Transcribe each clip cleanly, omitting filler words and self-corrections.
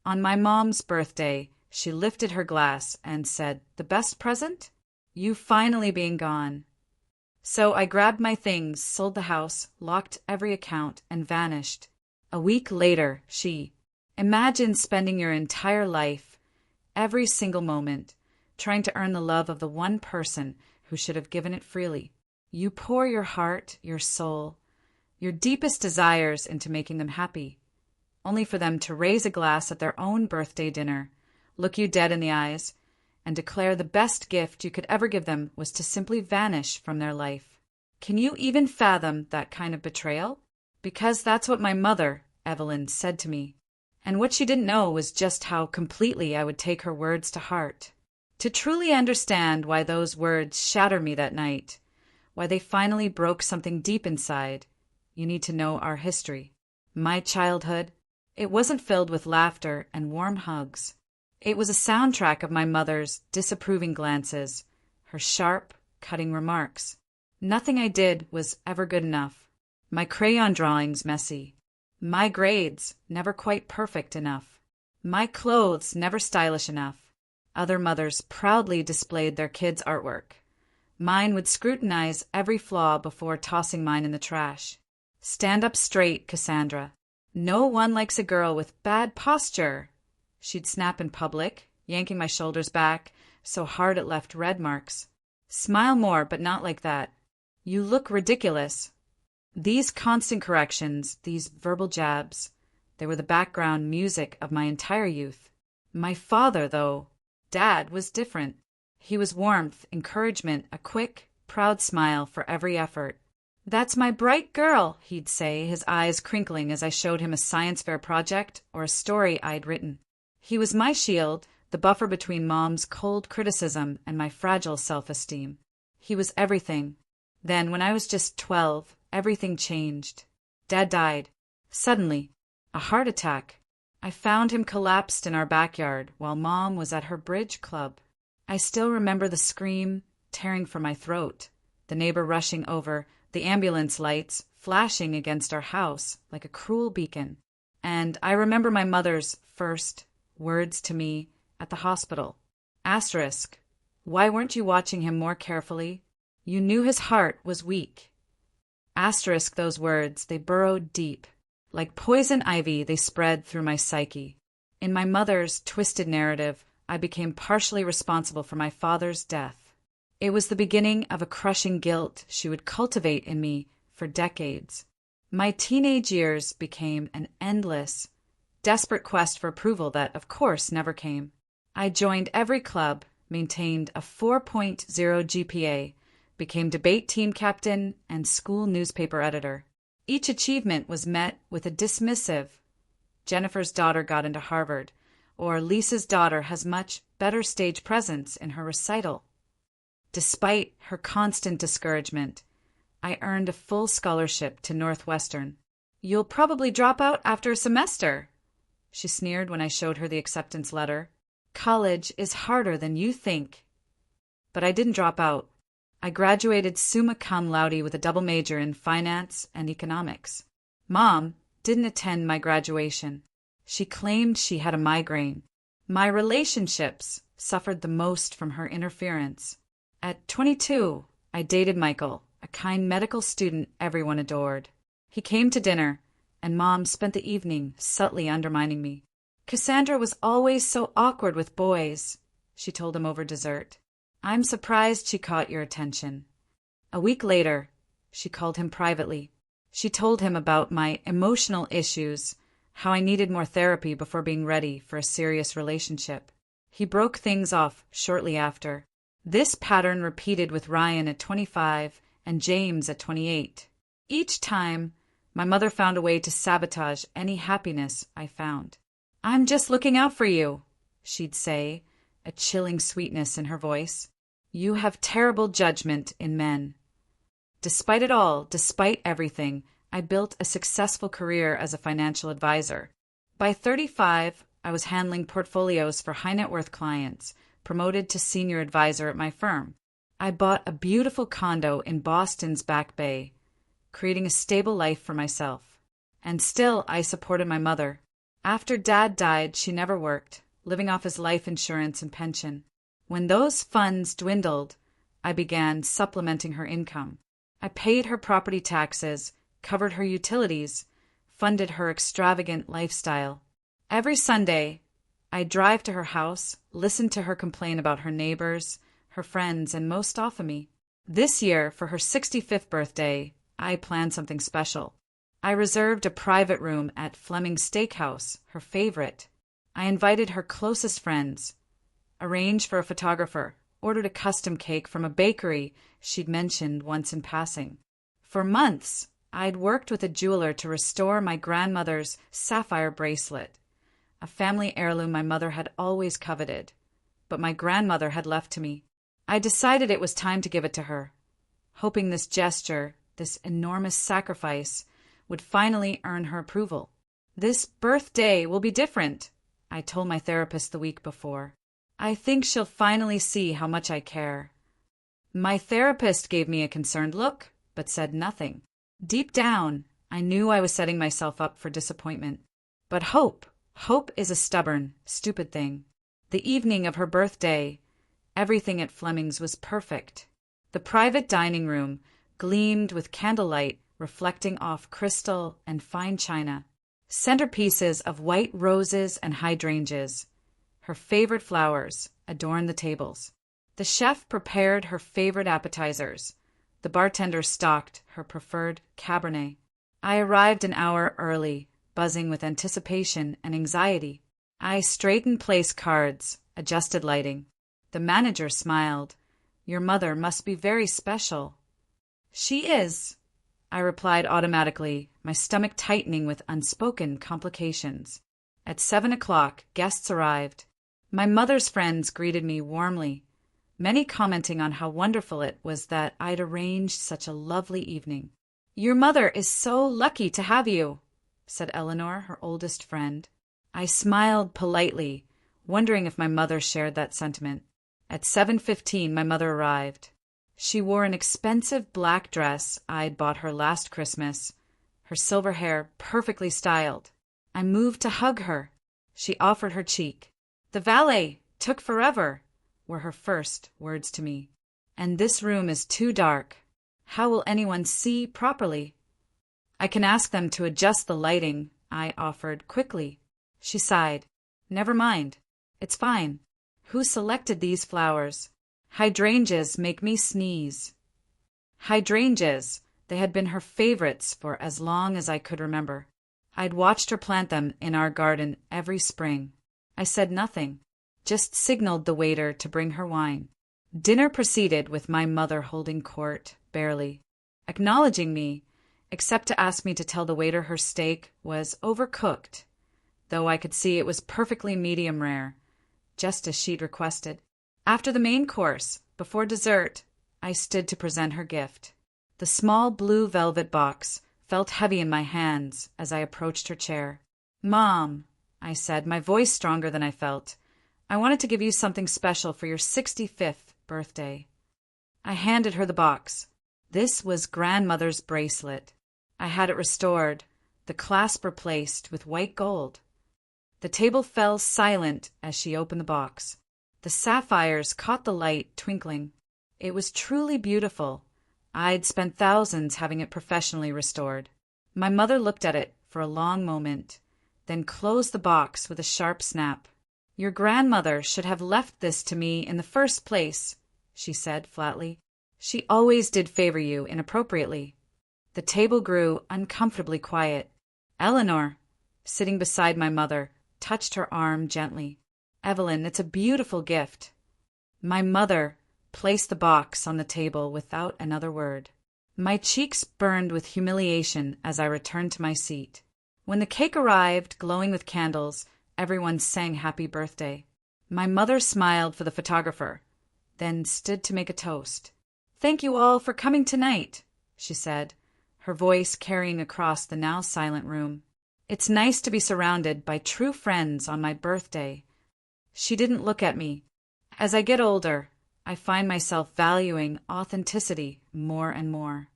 On my mom's birthday, she lifted her glass and said, "The best present? You finally being gone." So I grabbed my things, sold the house, locked every account, and vanished. A week later, imagine spending your entire life, every single moment, trying to earn the love of the one person who should have given it freely. You pour your heart, your soul, your deepest desires into making them happy, only for them to raise a glass at their own birthday dinner, look you dead in the eyes, and declare the best gift you could ever give them was to simply vanish from their life. Can you even fathom that kind of betrayal? Because that's what my mother, Evelyn, said to me. And what she didn't know was just how completely I would take her words to heart. To truly understand why those words shattered me that night, why they finally broke something deep inside, you need to know our history. My childhood, it wasn't filled with laughter and warm hugs. It was a soundtrack of my mother's disapproving glances, her sharp, cutting remarks. Nothing I did was ever good enough. My crayon drawings messy. My grades never quite perfect enough. My clothes never stylish enough. Other mothers proudly displayed their kids' artwork. Mine would scrutinize every flaw before tossing mine in the trash. "Stand up straight, Cassandra. No one likes a girl with bad posture." She'd snap in public, yanking my shoulders back so hard it left red marks. "Smile more, but not like that. You look ridiculous." These constant corrections, these verbal jabs, they were the background music of my entire youth. My father, though, Dad, was different. He was warmth, encouragement, a quick, proud smile for every effort. "That's my bright girl," he'd say, his eyes crinkling as I showed him a science fair project or a story I'd written. He was my shield, the buffer between Mom's cold criticism and my fragile self-esteem. He was everything. Then, when I was just 12, everything changed. Dad died. Suddenly. A heart attack. I found him collapsed in our backyard while Mom was at her bridge club. I still remember the scream tearing from my throat, the neighbor rushing over, the ambulance lights flashing against our house like a cruel beacon. And I remember my mother's first words to me at the hospital. Asterisk. Why weren't you watching him more carefully? You knew his heart was weak. Asterisk those words, they burrowed deep. Like poison ivy, they spread through my psyche. In my mother's twisted narrative, I became partially responsible for my father's death. It was the beginning of a crushing guilt she would cultivate in me for decades. My teenage years became an endless, desperate quest for approval that, of course, never came. I joined every club, maintained a 4.0 GPA, became debate team captain and school newspaper editor. Each achievement was met with a dismissive, "Jennifer's daughter got into Harvard," or "Lisa's daughter has much better stage presence in her recital." Despite her constant discouragement, I earned a full scholarship to Northwestern. "You'll probably drop out after a semester," she sneered when I showed her the acceptance letter. "College is harder than you think." But I didn't drop out. I graduated summa cum laude with a double major in finance and economics. Mom didn't attend my graduation. She claimed she had a migraine. My relationships suffered the most from her interference. At 22, I dated Michael, a kind medical student everyone adored. He came to dinner, and Mom spent the evening subtly undermining me. "Cassandra was always so awkward with boys," she told him over dessert. "I'm surprised she caught your attention." A week later, she called him privately. She told him about my emotional issues, how I needed more therapy before being ready for a serious relationship. He broke things off shortly after. This pattern repeated with Ryan at 25 and James at 28. Each time, my mother found a way to sabotage any happiness I found. "I'm just looking out for you," she'd say, a chilling sweetness in her voice. "You have terrible judgment in men." Despite it all, despite everything, I built a successful career as a financial advisor. By 35, I was handling portfolios for high net worth clients, promoted to senior advisor at my firm. I bought a beautiful condo in Boston's Back Bay, creating a stable life for myself. And still, I supported my mother. After Dad died, she never worked, living off his life insurance and pension. When those funds dwindled, I began supplementing her income. I paid her property taxes, covered her utilities, funded her extravagant lifestyle. Every Sunday, I'd drive to her house, listen to her complain about her neighbors, her friends, and most often me. This year, for her 65th birthday, I planned something special. I reserved a private room at Fleming's Steakhouse, her favorite. I invited her closest friends, arranged for a photographer, ordered a custom cake from a bakery she'd mentioned once in passing. For months, I'd worked with a jeweler to restore my grandmother's sapphire bracelet, a family heirloom my mother had always coveted, but my grandmother had left to me. I decided it was time to give it to her, hoping this gesture, this enormous sacrifice, would finally earn her approval. This birthday will be different, I told my therapist the week before. I think she'll finally see how much I care. My therapist gave me a concerned look, but said nothing. Deep down, I knew I was setting myself up for disappointment. But hope is a stubborn, stupid thing. The evening of her birthday, everything at Fleming's was perfect. The private dining room gleamed with candlelight reflecting off crystal and fine china. Centerpieces of white roses and hydrangeas, her favorite flowers, adorned the tables. The chef prepared her favorite appetizers. The bartender stocked her preferred Cabernet. I arrived an hour early, buzzing with anticipation and anxiety. I straightened place cards, adjusted lighting. The manager smiled. "Your mother must be very special." "She is," I replied automatically, my stomach tightening with unspoken complications. At 7 o'clock, guests arrived. My mother's friends greeted me warmly, many commenting on how wonderful it was that I'd arranged such a lovely evening. "Your mother is so lucky to have you," said Eleanor, her oldest friend. I smiled politely, wondering if my mother shared that sentiment. At 7:15, my mother arrived. She wore an expensive black dress I'd bought her last Christmas, her silver hair perfectly styled. I moved to hug her. She offered her cheek. "The valet took forever," were her first words to me. "And this room is too dark. How will anyone see properly?" "I can ask them to adjust the lighting," I offered quickly. She sighed. "Never mind. It's fine. Who selected these flowers? Hydrangeas make me sneeze." Hydrangeas, they had been her favorites for as long as I could remember. I'd watched her plant them in our garden every spring. I said nothing, just signaled the waiter to bring her wine. Dinner proceeded with my mother holding court, barely, acknowledging me, except to ask me to tell the waiter her steak was overcooked, though I could see it was perfectly medium rare, just as she'd requested. After the main course, before dessert, I stood to present her gift. The small blue velvet box felt heavy in my hands as I approached her chair. "Mom," I said, my voice stronger than I felt, "I wanted to give you something special for your 65th birthday." I handed her the box. This was grandmother's bracelet. I had it restored, the clasp replaced with white gold. The table fell silent as she opened the box. The sapphires caught the light twinkling. It was truly beautiful. I'd spent thousands having it professionally restored. My mother looked at it for a long moment, then closed the box with a sharp snap. "Your grandmother should have left this to me in the first place," she said flatly. "She always did favor you inappropriately." The table grew uncomfortably quiet. Eleanor, sitting beside my mother, touched her arm gently. "Evelyn, it's a beautiful gift." My mother placed the box on the table without another word. My cheeks burned with humiliation as I returned to my seat. When the cake arrived, glowing with candles, everyone sang happy birthday. My mother smiled for the photographer, then stood to make a toast. "Thank you all for coming tonight," she said, her voice carrying across the now silent room. "It's nice to be surrounded by true friends on my birthday." She didn't look at me. As I get older, I find myself valuing authenticity more and more.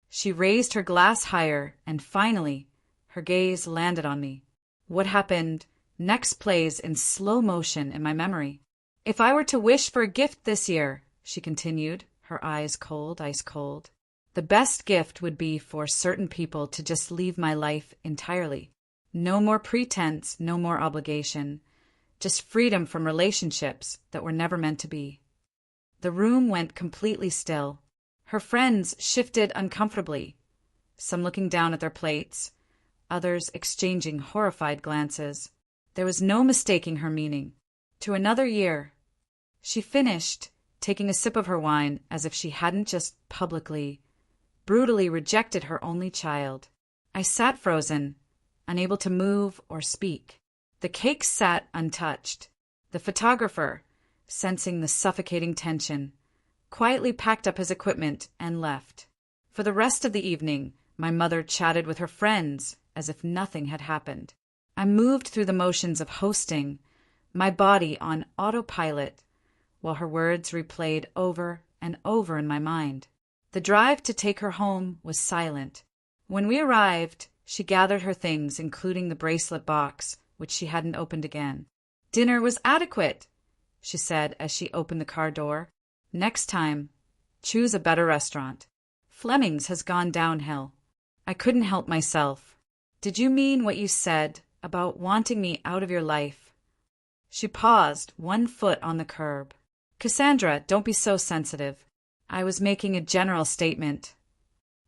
She raised her glass higher, and finally, her gaze landed on me. What happened next plays in slow motion in my memory. If I were to wish for a gift this year, she continued, her eyes cold, ice cold, the best gift would be for certain people to just leave my life entirely. No more pretense, no more obligation, just freedom from relationships that were never meant to be. The room went completely still. Her friends shifted uncomfortably, some looking down at their plates, others exchanging horrified glances. There was no mistaking her meaning. To another year. She finished, taking a sip of her wine as if she hadn't just publicly, brutally rejected her only child. I sat frozen, unable to move or speak. The cake sat untouched. The photographer, sensing the suffocating tension, quietly packed up his equipment and left. For the rest of the evening, my mother chatted with her friends as if nothing had happened. I moved through the motions of hosting, my body on autopilot, while her words replayed over and over in my mind. The drive to take her home was silent. When we arrived, she gathered her things, including the bracelet box, which she hadn't opened again. "Dinner was adequate," she said as she opened the car door. "Next time, choose a better restaurant. Fleming's has gone downhill." I couldn't help myself. "Did you mean what you said about wanting me out of your life?" She paused, one foot on the curb. "Cassandra, don't be so sensitive. I was making a general statement."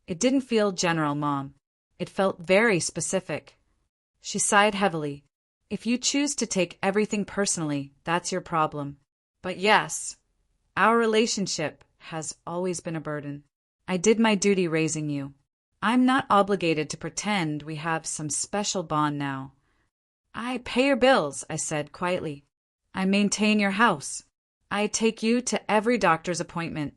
"It didn't feel general, Mom. It felt very specific." She sighed heavily. "If you choose to take everything personally, that's your problem. But yes, our relationship has always been a burden. I did my duty raising you. I'm not obligated to pretend we have some special bond now." "I pay your bills," I said quietly. "I maintain your house. I take you to every doctor's appointment.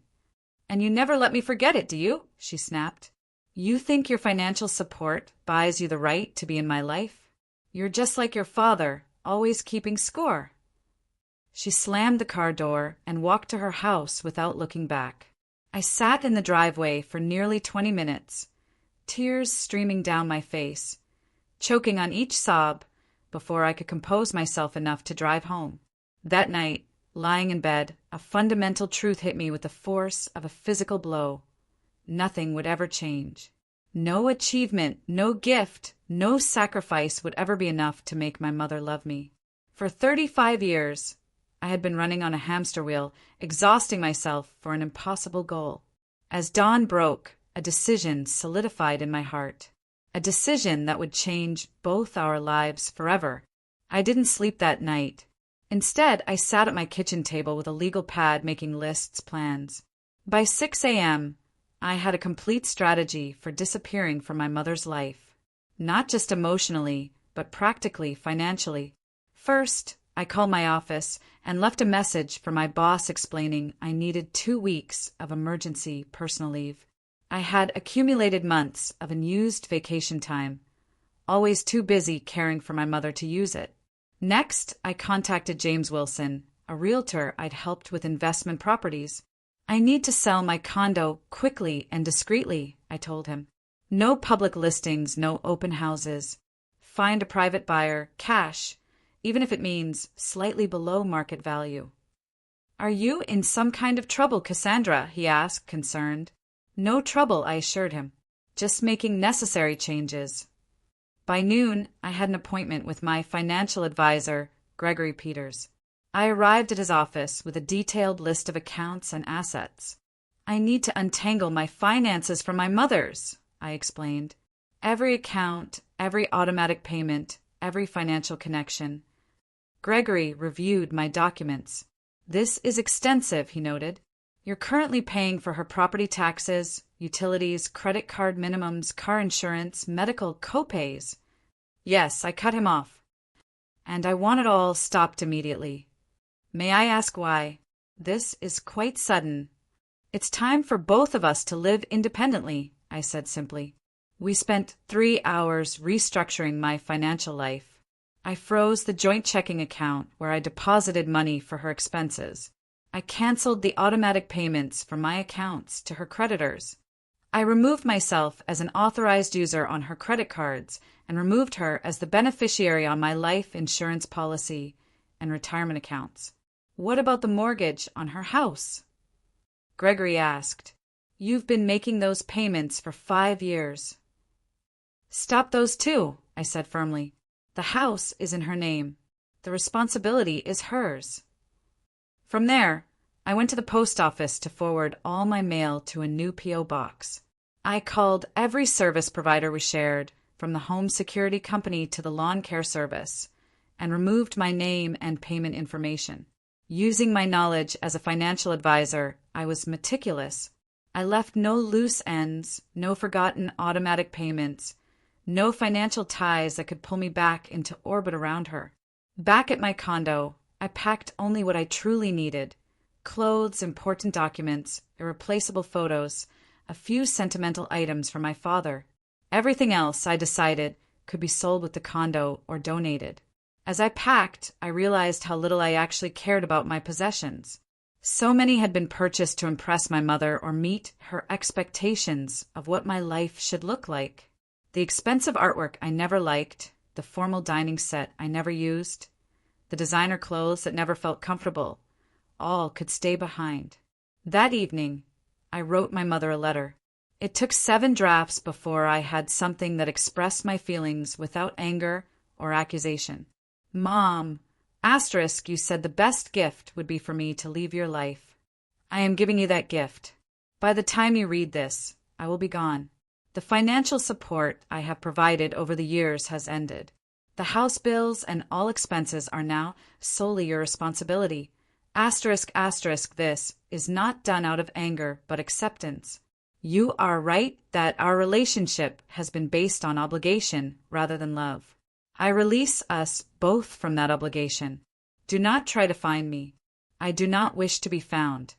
And you never let me forget it, do you?" she snapped. "You think your financial support buys you the right to be in my life? You're just like your father, always keeping score." She slammed the car door and walked to her house without looking back. I sat in the driveway for nearly 20 minutes, tears streaming down my face, choking on each sob before I could compose myself enough to drive home. That night, lying in bed, a fundamental truth hit me with the force of a physical blow. Nothing would ever change. No achievement, no gift, no sacrifice would ever be enough to make my mother love me. For 35 years, I had been running on a hamster wheel, exhausting myself for an impossible goal. As dawn broke, a decision solidified in my heart. A decision that would change both our lives forever. I didn't sleep that night. Instead, I sat at my kitchen table with a legal pad making lists, plans. By 6 a.m., I had a complete strategy for disappearing from my mother's life. Not just emotionally, but practically, financially. First, I called my office and left a message for my boss explaining I needed 2 weeks of emergency personal leave. I had accumulated months of unused vacation time, always too busy caring for my mother to use it. Next, I contacted James Wilson, a realtor I'd helped with investment properties. "I need to sell my condo quickly and discreetly," I told him. "No public listings, no open houses. Find a private buyer, cash, even if it means slightly below market value." "Are you in some kind of trouble, Cassandra?" he asked, concerned. "No trouble," I assured him. "Just making necessary changes." By noon, I had an appointment with my financial advisor, Gregory Peters. I arrived at his office with a detailed list of accounts and assets. "I need to untangle my finances from my mother's," I explained. "Every account, every automatic payment, every financial connection." Gregory reviewed my documents. "This is extensive," he noted. "You're currently paying for her property taxes, utilities, credit card minimums, car insurance, medical copays." Yes, I cut him off. "And I want it all stopped immediately." "May I ask why?" "This is quite sudden." "It's time for both of us to live independently," I said simply. We spent 3 hours restructuring my financial life. I froze the joint checking account where I deposited money for her expenses. I canceled the automatic payments from my accounts to her creditors. I removed myself as an authorized user on her credit cards and removed her as the beneficiary on my life insurance policy and retirement accounts. What about the mortgage on her house? Gregory asked. You've been making those payments for 5 years. Stop those too, I said firmly. The house is in her name. The responsibility is hers. From there, I went to the post office to forward all my mail to a new P.O. box. I called every service provider we shared, from the home security company to the lawn care service, and removed my name and payment information. Using my knowledge as a financial advisor, I was meticulous. I left no loose ends, no forgotten automatic payments, no financial ties that could pull me back into orbit around her. Back at my condo, I packed only what I truly needed: clothes, important documents, irreplaceable photos, a few sentimental items from my father. Everything else, I decided, could be sold with the condo or donated. As I packed, I realized how little I actually cared about my possessions. So many had been purchased to impress my mother or meet her expectations of what my life should look like. The expensive artwork I never liked, the formal dining set I never used, the designer clothes that never felt comfortable, all could stay behind. That evening, I wrote my mother a letter. It took 7 drafts before I had something that expressed my feelings without anger or accusation. Mom, asterisk, you said the best gift would be for me to leave your life. I am giving you that gift. By the time you read this, I will be gone. The financial support I have provided over the years has ended. The house bills and all expenses are now solely your responsibility. Asterisk, asterisk, this is not done out of anger but acceptance. You are right that our relationship has been based on obligation rather than love. I release us both from that obligation. Do not try to find me. I do not wish to be found.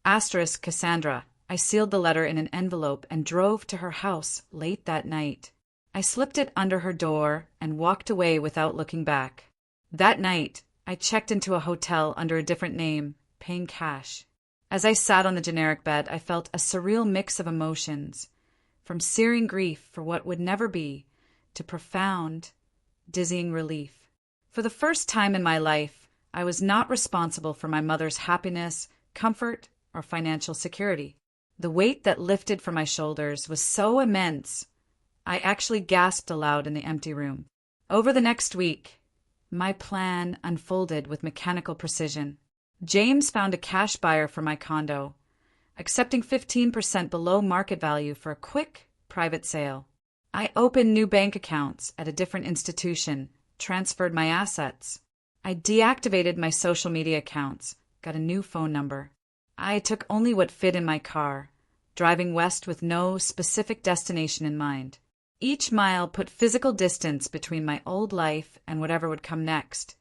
Asterisk, Cassandra. I sealed the letter in an envelope and drove to her house late that night. I slipped it under her door and walked away without looking back. That night, I checked into a hotel under a different name, paying cash. As I sat on the generic bed, I felt a surreal mix of emotions, from searing grief for what would never be to profound, dizzying relief. For the first time in my life, I was not responsible for my mother's happiness, comfort, or financial security. The weight that lifted from my shoulders was so immense, I actually gasped aloud in the empty room. Over the next week, my plan unfolded with mechanical precision. James found a cash buyer for my condo, accepting 15% below market value for a quick, private sale. I opened new bank accounts at a different institution, transferred my assets. I deactivated my social media accounts, got a new phone number. I took only what fit in my car, driving west with no specific destination in mind. Each mile put physical distance between my old life and whatever would come next.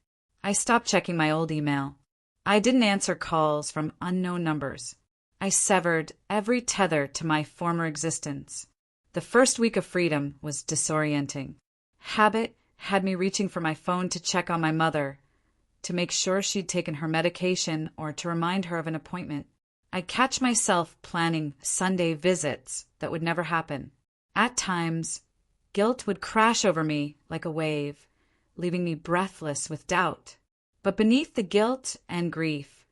I stopped checking my old email. I didn't answer calls from unknown numbers. I severed every tether to my former existence. The first week of freedom was disorienting. Habit had me reaching for my phone to check on my mother, to make sure she'd taken her medication or to remind her of an appointment. I'd catch myself planning Sunday visits that would never happen. At times, guilt would crash over me like a wave, leaving me breathless with doubt. But beneath the guilt and grief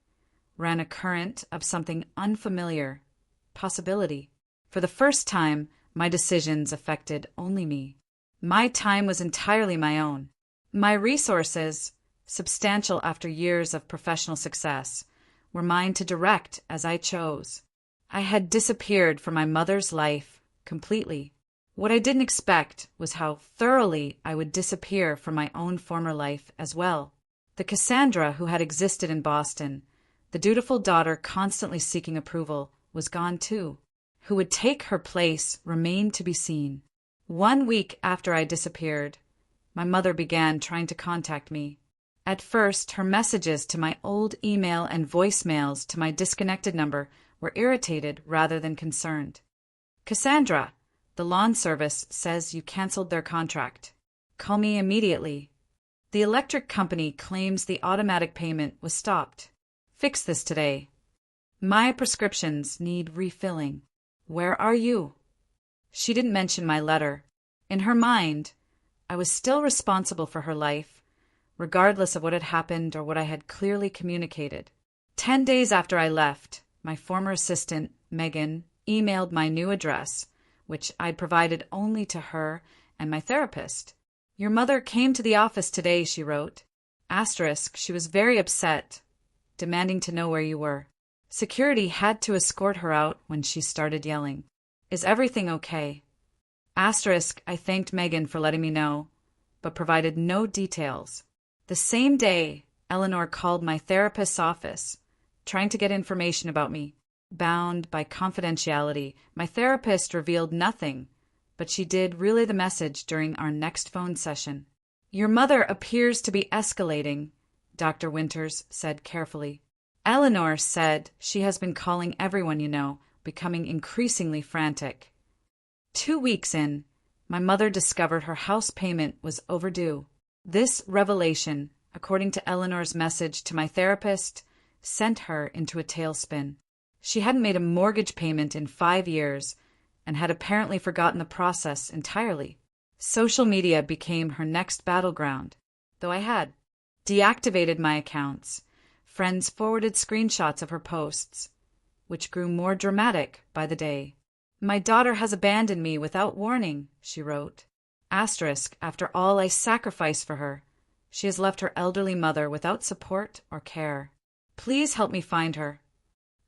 ran a current of something unfamiliar, possibility. For the first time, my decisions affected only me. My time was entirely my own. My resources, substantial after years of professional success, were mine to direct as I chose. I had disappeared from my mother's life completely. What I didn't expect was how thoroughly I would disappear from my own former life as well. The Cassandra who had existed in Boston, the dutiful daughter constantly seeking approval, was gone too. Who would take her place remained to be seen. 1 week after I disappeared, my mother began trying to contact me. At first, her messages to my old email and voicemails to my disconnected number were irritated rather than concerned. Cassandra, the lawn service says you canceled their contract. Call me immediately. The electric company claims the automatic payment was stopped. Fix this today. My prescriptions need refilling. Where are you? She didn't mention my letter. In her mind, I was still responsible for her life, regardless of what had happened or what I had clearly communicated. 10 days after I left, my former assistant, Megan, emailed my new address, which I'd provided only to her and my therapist. "Your mother came to the office today," she wrote. Asterisk, she was very upset, demanding to know where you were. Security had to escort her out when she started yelling. "Is everything okay?" Asterisk, I thanked Megan for letting me know, but provided no details. The same day, Eleanor called my therapist's office, trying to get information about me. Bound by confidentiality, my therapist revealed nothing, but she did relay the message during our next phone session. "Your mother appears to be escalating," Dr. Winters said carefully. "Eleanor said she has been calling everyone you know, becoming increasingly frantic." 2 weeks in, my mother discovered her house payment was overdue. This revelation, according to Eleanor's message to my therapist, sent her into a tailspin. She hadn't made a mortgage payment in 5 years and had apparently forgotten the process entirely. Social media became her next battleground, though I had deactivated my accounts. Friends forwarded screenshots of her posts, which grew more dramatic by the day. "My daughter has abandoned me without warning," she wrote. Asterisk, after all I sacrificed for her, she has left her elderly mother without support or care. Please help me find her.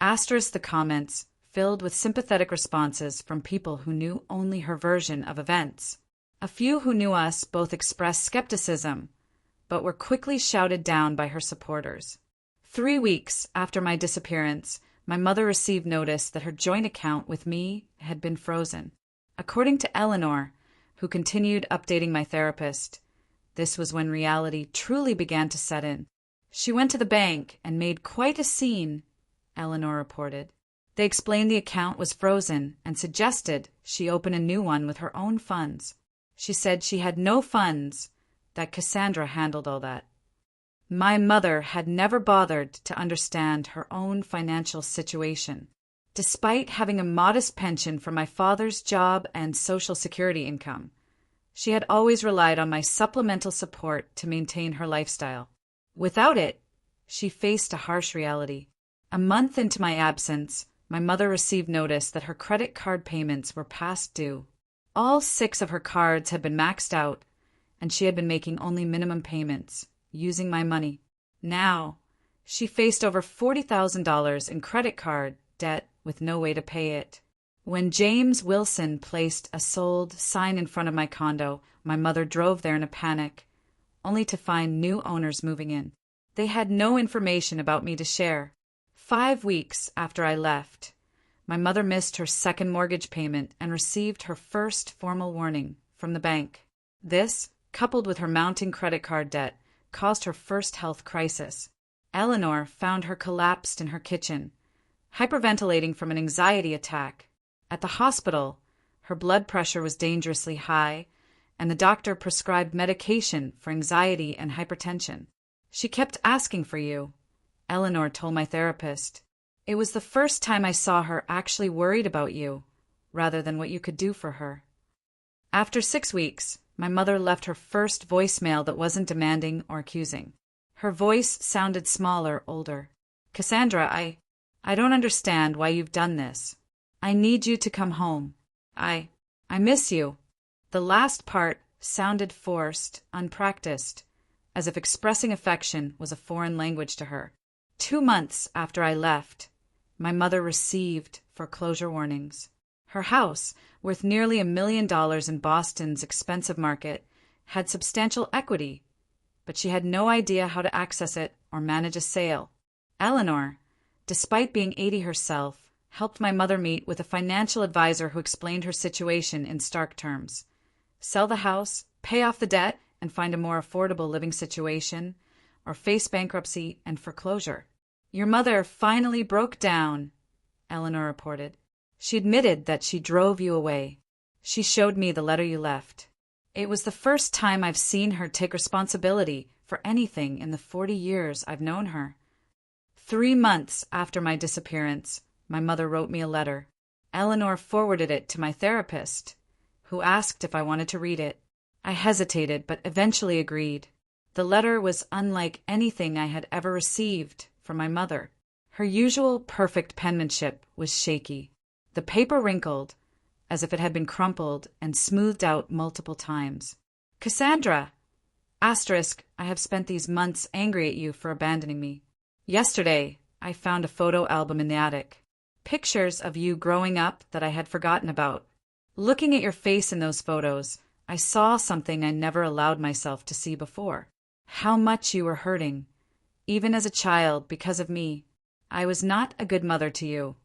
Asterisk, the comments, filled with sympathetic responses from people who knew only her version of events. A few who knew us both expressed skepticism, but were quickly shouted down by her supporters. 3 weeks after my disappearance, my mother received notice that her joint account with me had been frozen. According to Eleanor, who continued updating my therapist, this was when reality truly began to set in. "She went to the bank and made quite a scene," Eleanor reported. "They explained the account was frozen and suggested she open a new one with her own funds. She said she had no funds, that Cassandra handled all that." My mother had never bothered to understand her own financial situation. Despite having a modest pension from my father's job and Social Security income, she had always relied on my supplemental support to maintain her lifestyle. Without it, she faced a harsh reality. A month into my absence, my mother received notice that her credit card payments were past due. All 6 of her cards had been maxed out, and she had been making only minimum payments, using my money. Now, she faced over $40,000 in credit card debt with no way to pay it. When James Wilson placed a sold sign in front of my condo, my mother drove there in a panic, only to find new owners moving in. They had no information about me to share. 5 weeks after I left, my mother missed her second mortgage payment and received her first formal warning from the bank. This, coupled with her mounting credit card debt, caused her first health crisis. Eleanor found her collapsed in her kitchen, hyperventilating from an anxiety attack. At the hospital, her blood pressure was dangerously high, and the doctor prescribed medication for anxiety and hypertension. "She kept asking for you," Eleanor told my therapist. "It was the first time I saw her actually worried about you, rather than what you could do for her." After 6 weeks, my mother left her first voicemail that wasn't demanding or accusing. Her voice sounded smaller, older. "Cassandra, I don't understand why you've done this. I need you to come home. I miss you." The last part sounded forced, unpracticed, as if expressing affection was a foreign language to her. 2 months after I left, my mother received foreclosure warnings. Her house, worth nearly $1 million in Boston's expensive market, had substantial equity, but she had no idea how to access it or manage a sale. Eleanor, despite being 80 herself, helped my mother meet with a financial advisor who explained her situation in stark terms. Sell the house, pay off the debt, and find a more affordable living situation, or face bankruptcy and foreclosure. "Your mother finally broke down," Eleanor reported. "She admitted that she drove you away. She showed me the letter you left. It was the first time I've seen her take responsibility for anything in the 40 years I've known her." 3 months after my disappearance, my mother wrote me a letter. Eleanor forwarded it to my therapist, who asked if I wanted to read it. I hesitated, but eventually agreed. The letter was unlike anything I had ever received from my mother. Her usual perfect penmanship was shaky. The paper wrinkled, as if it had been crumpled and smoothed out multiple times. Cassandra! Asterisk, I have spent these months angry at you for abandoning me. Yesterday, I found a photo album in the attic. Pictures of you growing up that I had forgotten about. Looking at your face in those photos, I saw something I never allowed myself to see before. How much you were hurting, even as a child, because of me. I was not a good mother to you.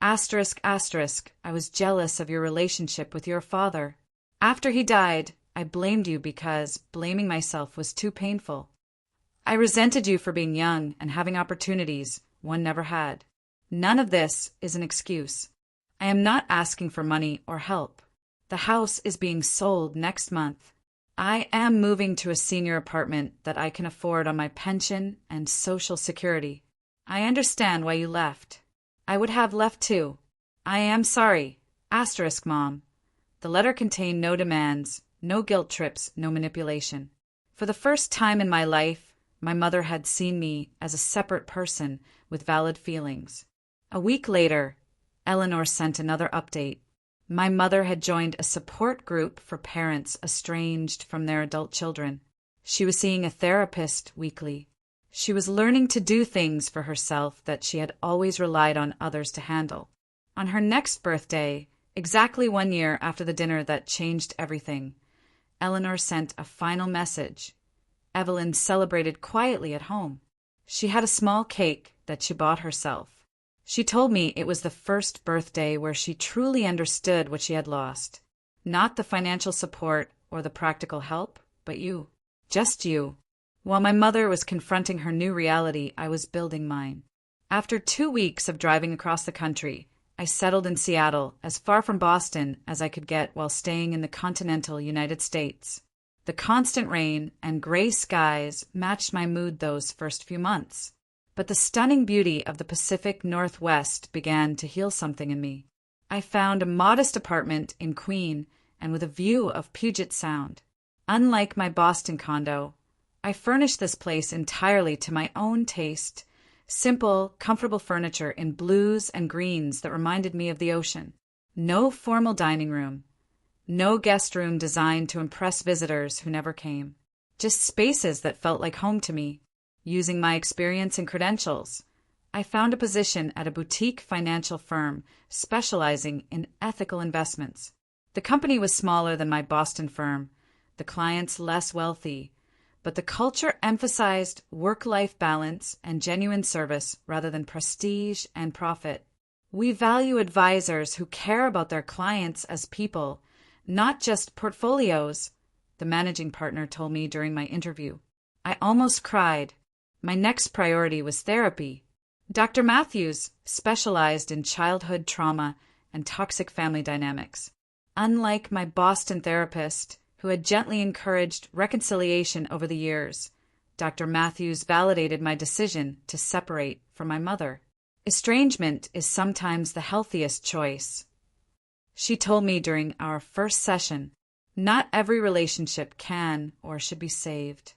Asterisk, asterisk, I was jealous of your relationship with your father. After he died, I blamed you because blaming myself was too painful. I resented you for being young and having opportunities one never had. None of this is an excuse. I am not asking for money or help. The house is being sold next month. I am moving to a senior apartment that I can afford on my pension and Social Security. I understand why you left. I would have left too. I am sorry. Asterisk, Mom. The letter contained no demands, no guilt trips, no manipulation. For the first time in my life, my mother had seen me as a separate person with valid feelings. A week later, Eleanor sent another update. My mother had joined a support group for parents estranged from their adult children. She was seeing a therapist weekly. She was learning to do things for herself that she had always relied on others to handle. On her next birthday, exactly 1 year after the dinner that changed everything, Eleanor sent a final message. Evelyn celebrated quietly at home. She had a small cake that she bought herself. She told me it was the first birthday where she truly understood what she had lost. Not the financial support or the practical help, but you. Just you. While my mother was confronting her new reality, I was building mine. After 2 weeks of driving across the country, I settled in Seattle, as far from Boston as I could get while staying in the continental United States. The constant rain and gray skies matched my mood those first few months. But the stunning beauty of the Pacific Northwest began to heal something in me. I found a modest apartment in Queen and with a view of Puget Sound. Unlike my Boston condo, I furnished this place entirely to my own taste. Simple, comfortable furniture in blues and greens that reminded me of the ocean. No formal dining room. No guest room designed to impress visitors who never came. Just spaces that felt like home to me. Using my experience and credentials, I found a position at a boutique financial firm specializing in ethical investments. The company was smaller than my Boston firm, the clients less wealthy, but the culture emphasized work-life balance and genuine service rather than prestige and profit. We value advisors who care about their clients as people, not just portfolios, the managing partner told me during my interview. I almost cried. My next priority was therapy. Dr. Matthews specialized in childhood trauma and toxic family dynamics. Unlike my Boston therapist, who had gently encouraged reconciliation over the years, Dr. Matthews validated my decision to separate from my mother. Estrangement is sometimes the healthiest choice. She told me during our first session, not every relationship can or should be saved.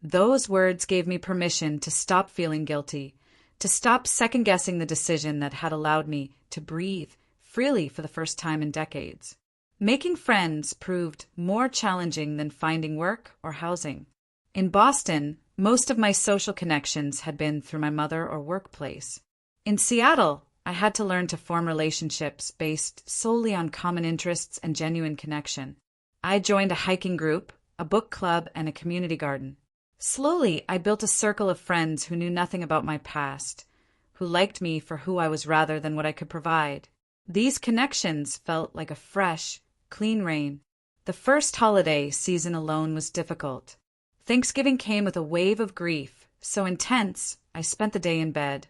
Those words gave me permission to stop feeling guilty, to stop second-guessing the decision that had allowed me to breathe freely for the first time in decades. Making friends proved more challenging than finding work or housing. In Boston, most of my social connections had been through my mother or workplace. In Seattle, I had to learn to form relationships based solely on common interests and genuine connection. I joined a hiking group, a book club, and a community garden. Slowly, I built a circle of friends who knew nothing about my past, who liked me for who I was rather than what I could provide. These connections felt like a fresh, clean rain. The first holiday season alone was difficult. Thanksgiving came with a wave of grief, so intense I spent the day in bed,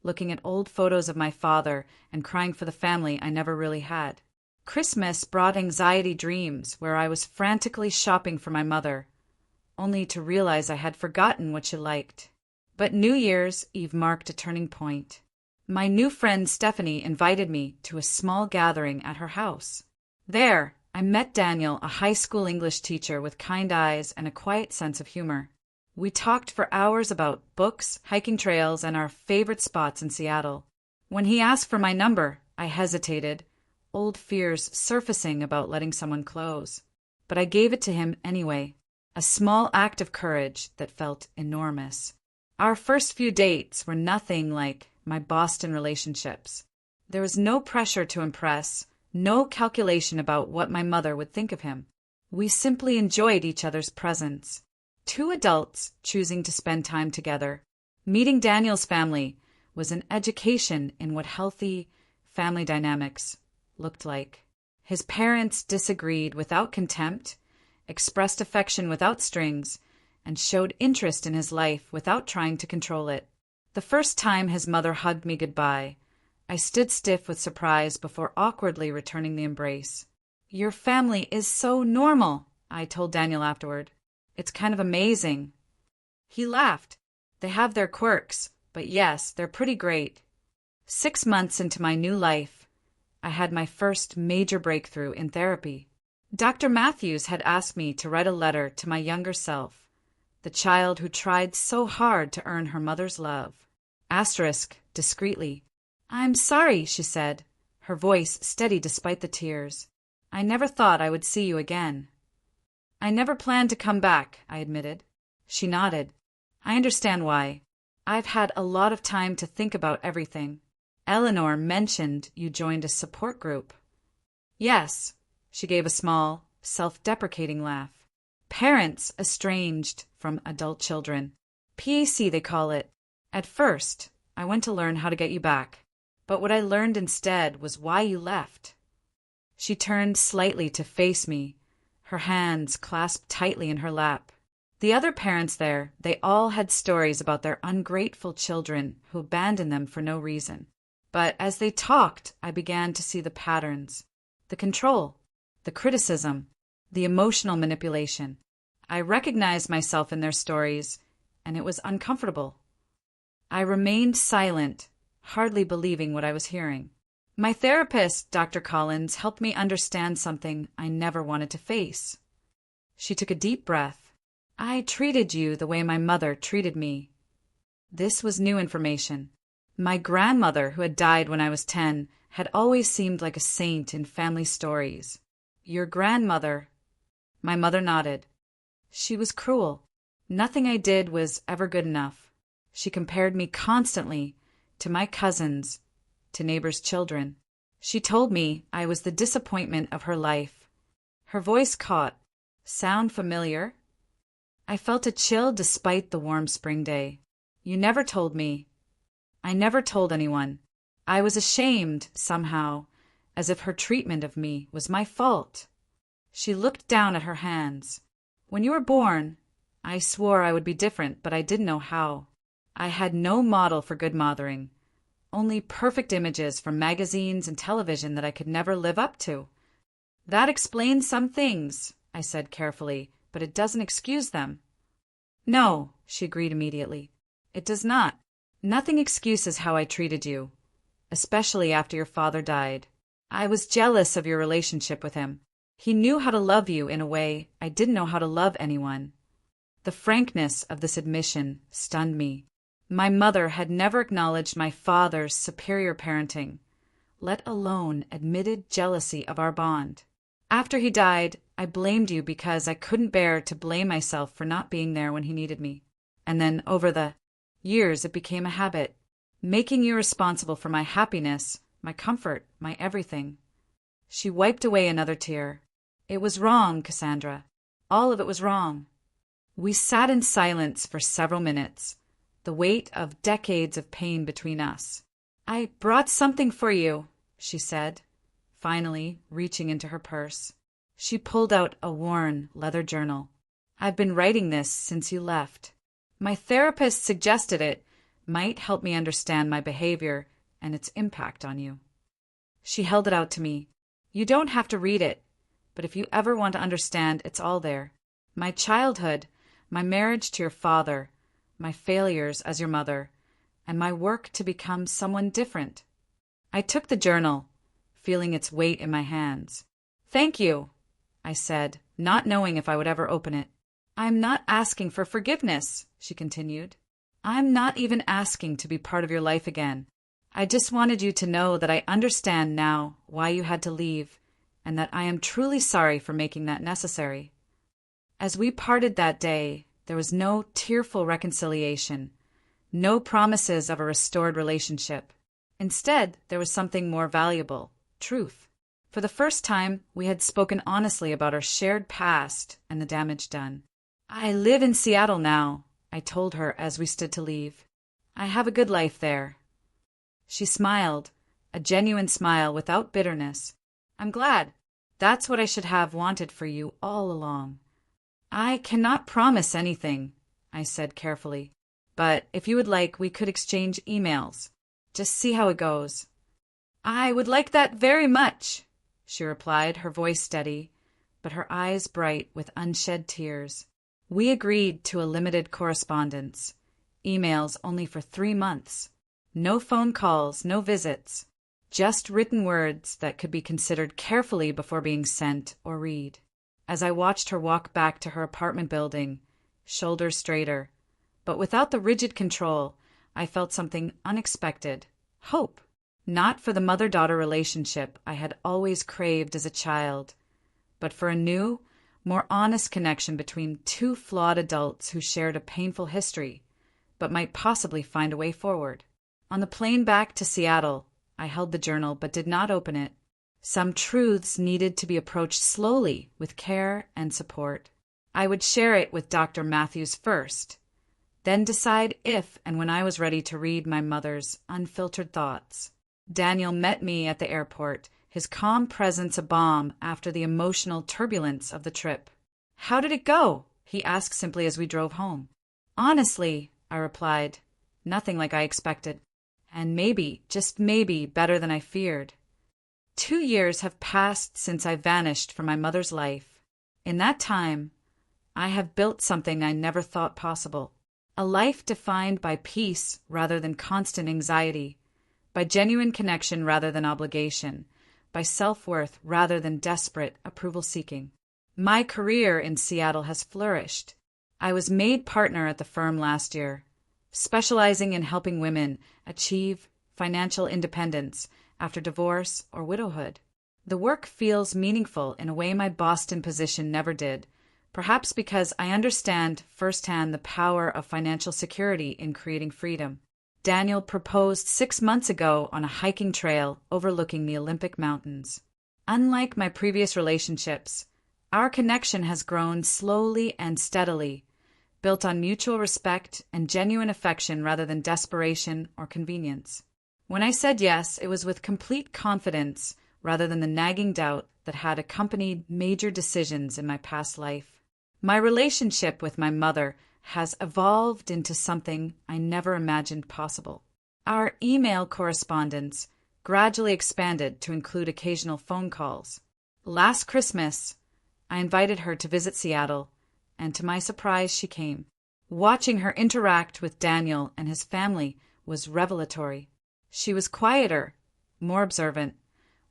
looking at old photos of my father and crying for the family I never really had. Christmas brought anxiety dreams where I was frantically shopping for my mother, only to realize I had forgotten what she liked. But New Year's Eve marked a turning point. My new friend Stephanie invited me to a small gathering at her house. There, I met Daniel, a high school English teacher with kind eyes and a quiet sense of humor. We talked for hours about books, hiking trails, and our favorite spots in Seattle. When he asked for my number, I hesitated, old fears surfacing about letting someone close. But I gave it to him anyway, a small act of courage that felt enormous. Our first few dates were nothing like my Boston relationships. There was no pressure to impress, no calculation about what my mother would think of him. We simply enjoyed each other's presence. Two adults choosing to spend time together. Meeting Daniel's family was an education in what healthy family dynamics looked like. His parents disagreed without contempt, expressed affection without strings, and showed interest in his life without trying to control it. The first time his mother hugged me goodbye, I stood stiff with surprise before awkwardly returning the embrace. "Your family is so normal," I told Daniel afterward. "It's kind of amazing." He laughed. "They have their quirks, but yes, they're pretty great." 6 months into my new life, I had my first major breakthrough in therapy. Dr. Matthews had asked me to write a letter to my younger self, the child who tried so hard to earn her mother's love. Asterisk, discreetly. "I'm sorry," she said, her voice steady despite the tears. "I never thought I would see you again." "I never planned to come back," I admitted. She nodded. "I understand why. I've had a lot of time to think about everything. Eleanor mentioned you joined a support group." "Yes." She gave a small, self-deprecating laugh. "Parents estranged from adult children. PAC, they call it. At first, I went to learn how to get you back. But what I learned instead was why you left." She turned slightly to face me, her hands clasped tightly in her lap. The other parents there, they all had stories about their ungrateful children who abandoned them for no reason. But as they talked, I began to see the patterns, the control, the criticism, the emotional manipulation. I recognized myself in their stories, and it was uncomfortable. I remained silent, hardly believing what I was hearing. My therapist, Dr. Collins, helped me understand something I never wanted to face. She took a deep breath. "I treated you the way my mother treated me." This was new information. My grandmother, who had died when I was 10, had always seemed like a saint in family stories. "Your grandmother?" My mother nodded. "She was cruel. Nothing I did was ever good enough. She compared me constantly to my cousins, to neighbors' children. She told me I was the disappointment of her life." Her voice caught. "Sound familiar?" I felt a chill despite the warm spring day. "You never told me." "I never told anyone. I was ashamed, somehow, as if her treatment of me was my fault." She looked down at her hands. "When you were born, I swore I would be different, but I didn't know how. I had no model for good mothering, only perfect images from magazines and television that I could never live up to." "That explains some things," I said carefully, "but it doesn't excuse them." "No," she agreed immediately. "It does not. Nothing excuses how I treated you, especially after your father died. I was jealous of your relationship with him. He knew how to love you in a way I didn't know how to love anyone." The frankness of this admission stunned me. My mother had never acknowledged my father's superior parenting, let alone admitted jealousy of our bond. "After he died, I blamed you because I couldn't bear to blame myself for not being there when he needed me. And then, over the years, it became a habit, making you responsible for my happiness, my comfort, my everything." She wiped away another tear. "It was wrong, Cassandra. All of it was wrong." We sat in silence for several minutes, the weight of decades of pain between us. "I brought something for you," she said, finally reaching into her purse. She pulled out a worn leather journal. "I've been writing this since you left. My therapist suggested it might help me understand my behavior and its impact on you." She held it out to me. "You don't have to read it, but if you ever want to understand, it's all there. My childhood, my marriage to your father, my failures as your mother, and my work to become someone different. I took the journal, feeling its weight in my hands. "Thank you," I said, not knowing if I would ever open it. "I'm not asking for forgiveness," she continued. "I'm not even asking to be part of your life again. I just wanted you to know that I understand now why you had to leave, and that I am truly sorry for making that necessary." As we parted that day, there was no tearful reconciliation, no promises of a restored relationship. Instead, there was something more valuable: truth. For the first time, we had spoken honestly about our shared past and the damage done. "I live in Seattle now," I told her as we stood to leave. "I have a good life there." She smiled, a genuine smile without bitterness. "I'm glad. That's what I should have wanted for you all along." "I cannot promise anything," I said carefully. "But if you would like, we could exchange emails. Just see how it goes." "I would like that very much," she replied, her voice steady, but her eyes bright with unshed tears. We agreed to a limited correspondence, emails only for 3 months. No phone calls, no visits, just written words that could be considered carefully before being sent or read. As I watched her walk back to her apartment building, shoulders straighter, but without the rigid control, I felt something unexpected: hope. Not for the mother-daughter relationship I had always craved as a child, but for a new, more honest connection between two flawed adults who shared a painful history, but might possibly find a way forward. On the plane back to Seattle, I held the journal but did not open it. Some truths needed to be approached slowly, with care and support. I would share it with Dr. Matthews first, then decide if and when I was ready to read my mother's unfiltered thoughts. Daniel met me at the airport, his calm presence a balm after the emotional turbulence of the trip. "How did it go?" he asked simply as we drove home. "Honestly," I replied, "nothing like I expected. And maybe, just maybe, better than I feared." 2 years have passed since I vanished from my mother's life. In that time, I have built something I never thought possible. A life defined by peace rather than constant anxiety, by genuine connection rather than obligation, by self-worth rather than desperate approval-seeking. My career in Seattle has flourished. I was made partner at the firm last year, specializing in helping women achieve financial independence after divorce or widowhood. The work feels meaningful in a way my Boston position never did, perhaps because I understand firsthand the power of financial security in creating freedom. Daniel proposed 6 months ago on a hiking trail overlooking the Olympic Mountains. Unlike my previous relationships, our connection has grown slowly and steadily, built on mutual respect and genuine affection rather than desperation or convenience. When I said yes, it was with complete confidence rather than the nagging doubt that had accompanied major decisions in my past life. My relationship with my mother has evolved into something I never imagined possible. Our email correspondence gradually expanded to include occasional phone calls. Last Christmas, I invited her to visit Seattle, and to my surprise, she came. Watching her interact with Daniel and his family was revelatory. She was quieter, more observant,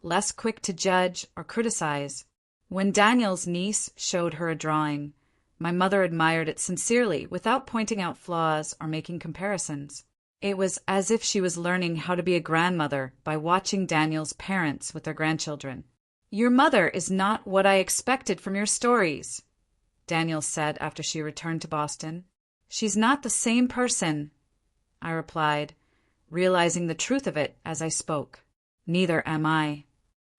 less quick to judge or criticize. When Daniel's niece showed her a drawing, my mother admired it sincerely without pointing out flaws or making comparisons. It was as if she was learning how to be a grandmother by watching Daniel's parents with their grandchildren. "Your mother is not what I expected from your stories," Daniel said after she returned to Boston. "She's not the same person," I replied, realizing the truth of it as I spoke. "Neither am I.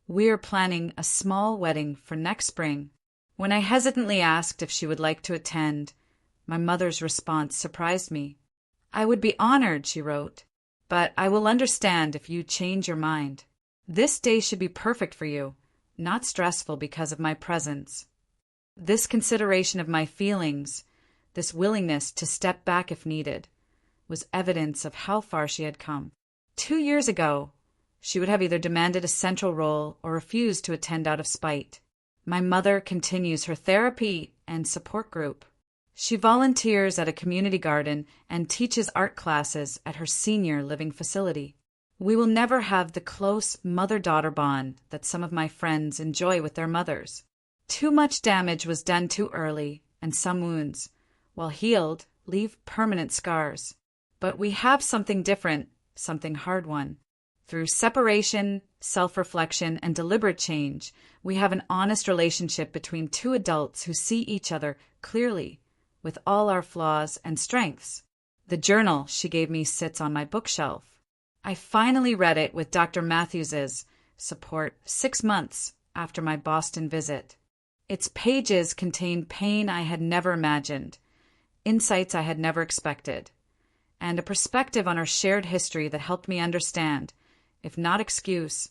We are planning a small wedding for next spring." When I hesitantly asked if she would like to attend, my mother's response surprised me. "I would be honored," she wrote, "but I will understand if you change your mind. This day should be perfect for you, not stressful because of my presence." This consideration of my feelings, this willingness to step back if needed, was evidence of how far she had come. 2 years ago, she would have either demanded a central role or refused to attend out of spite. My mother continues her therapy and support group. She volunteers at a community garden and teaches art classes at her senior living facility. We will never have the close mother-daughter bond that some of my friends enjoy with their mothers. Too much damage was done too early, and some wounds, while healed, leave permanent scars. But we have something different, something hard-won. Through separation, self-reflection, and deliberate change, we have an honest relationship between two adults who see each other clearly, with all our flaws and strengths. The journal she gave me sits on my bookshelf. I finally read it with Dr. Matthews's support 6 months after my Boston visit. Its pages contain pain I had never imagined, insights I had never expected, and a perspective on our shared history that helped me understand, if not excuse,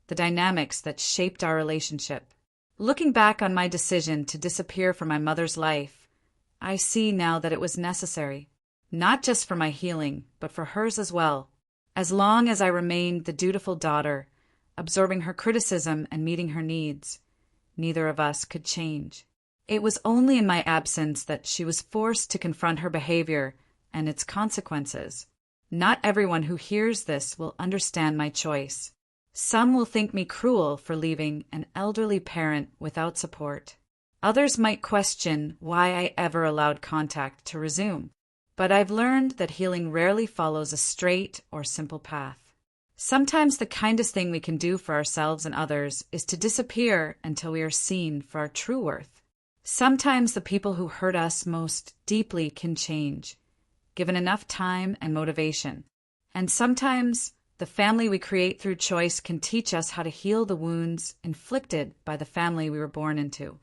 the dynamics that shaped our relationship. Looking back on my decision to disappear from my mother's life, I see now that it was necessary, not just for my healing, but for hers as well. As long as I remained the dutiful daughter, absorbing her criticism and meeting her needs, neither of us could change. It was only in my absence that she was forced to confront her behavior and its consequences. Not everyone who hears this will understand my choice. Some will think me cruel for leaving an elderly parent without support. Others might question why I ever allowed contact to resume. But I've learned that healing rarely follows a straight or simple path. Sometimes the kindest thing we can do for ourselves and others is to disappear until we are seen for our true worth. Sometimes the people who hurt us most deeply can change, given enough time and motivation. And sometimes the family we create through choice can teach us how to heal the wounds inflicted by the family we were born into.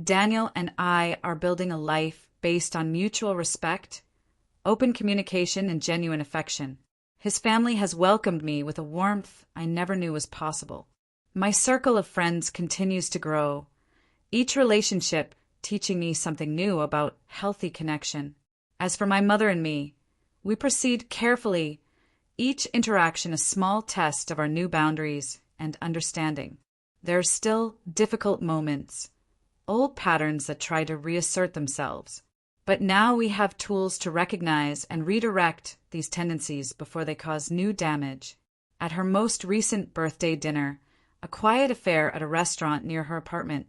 Daniel and I are building a life based on mutual respect, open communication, and genuine affection. His family has welcomed me with a warmth I never knew was possible. My circle of friends continues to grow, each relationship teaching me something new about healthy connection. As for my mother and me, we proceed carefully, each interaction a small test of our new boundaries and understanding. There are still difficult moments, old patterns that try to reassert themselves. But now we have tools to recognize and redirect these tendencies before they cause new damage. At her most recent birthday dinner, a quiet affair at a restaurant near her apartment,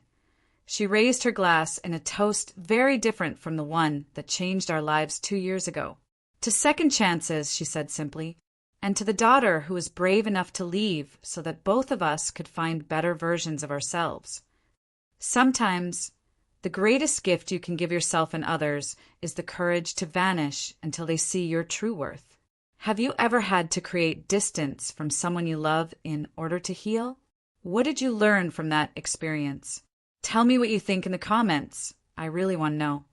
she raised her glass in a toast very different from the one that changed our lives 2 years ago. To second chances, she said simply, and to the daughter who was brave enough to leave so that both of us could find better versions of ourselves. Sometimes, the greatest gift you can give yourself and others is the courage to vanish until they see your true worth. Have you ever had to create distance from someone you love in order to heal? What did you learn from that experience? Tell me what you think in the comments. I really want to know.